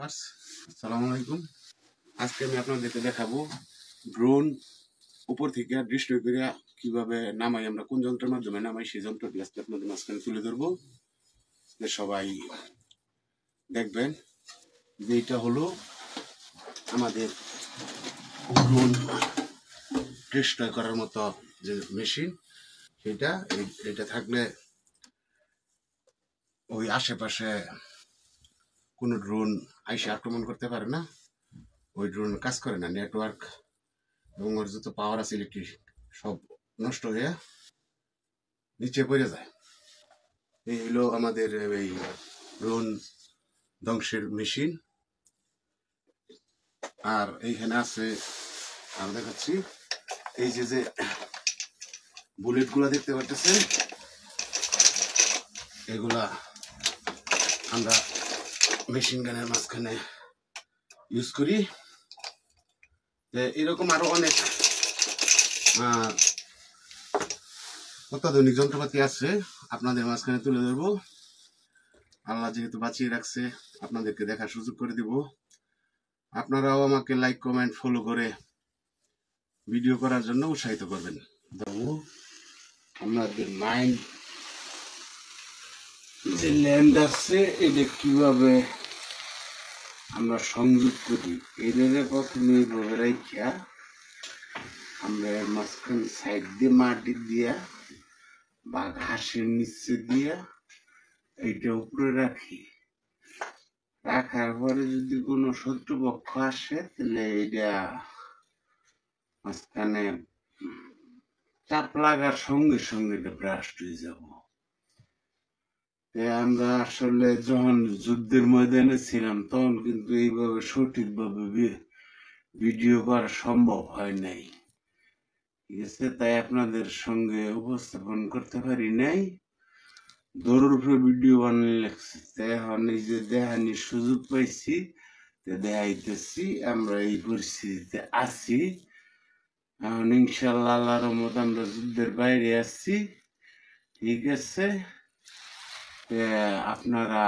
Viewers, আসসালামু আলাইকুম। আজকে আমি আপনাদেরকে দেখাবো ড্রোন উপর থেকে দৃষ্টি করে কিভাবে নামাই, আমরা কোন যন্ত্রের মাধ্যমে নামাই সেই যন্ত্রটি আজকে আপনাদের মাঝখানে তুলে ধরবো। সবাই দেখবেন যে এটা হলো আমাদের ড্রোন ডিস্ট্রয় করার মতো যে মেশিন, সেটা এটা থাকলে ওই আশেপাশে কোনো ড্রোন আইসে আক্রমণ করতে পারে না, ওই ড্রোন কাজ করে না, নেটওয়ার্ক এবং ওর যত পাওয়ার আছে ইলেকট্রিক সব নষ্ট হয়ে নিচে পড়ে যায়। এই হলো আমাদের এই ড্রোন ধ্বংসের মেশিন। আর এইখানে আছে, আর দেখাচ্ছি, এই যে বুলেট গুলা দেখতে পাচ্ছেন, এগুলা আমরা মেশিন গানের মাঝখানে ইউজ করি। এরকম আরো অনেক অত্যাধুনিক যন্ত্রপাতি আছে, আপনাদের মাঝখানে তুলে ধরবো। আল্লাহ যেহেতু বাঁচিয়ে রাখছে, আপনাদেরকে দেখার সুযোগ করে দিব। আপনারাও আমাকে লাইক, কমেন্ট, ফলো করে ভিডিও করার জন্য উৎসাহিত করবেন। আপনাদের মাইন্ড যে ল্যান্ড আছে, এটা কিভাবে আমরা সংযোগ করি, এদের প্রথমে এইভাবে রাখিয়া আমরা এর মাঝখানে সাইড দিয়ে মাটি দিয়া বা ঘাসের নিচে দিয়া এইটা উপরে রাখি। রাখার পরে যদি কোনো শত্রুপক্ষ আসে, তাহলে এটা মাঝখানে চাপ লাগার সঙ্গে সঙ্গে এটা ব্রাস্ট হয়ে যাব। আমরা আসলে যখন যুদ্ধের ময়দানে ছিলাম, তখন কিন্তু এইভাবে সঠিকভাবে ভিডিও করা সম্ভব হয় নাই, ঠিক আছে? তাই আপনাদের সঙ্গে উপস্থাপন করতে পারি নাই, দৌড়ের উপরে ভিডিও বানালে লাগছে। তাই এখন এই যে দেখানির সুযোগ পাইছি, দেখাইতেছি আমরা এই পরিস্থিতিতে আছি। এখন ইনশাল্লাহ আল্লাহর রহমতে আমরা যুদ্ধের বাইরে আসছি, ঠিক আছে? আপনারা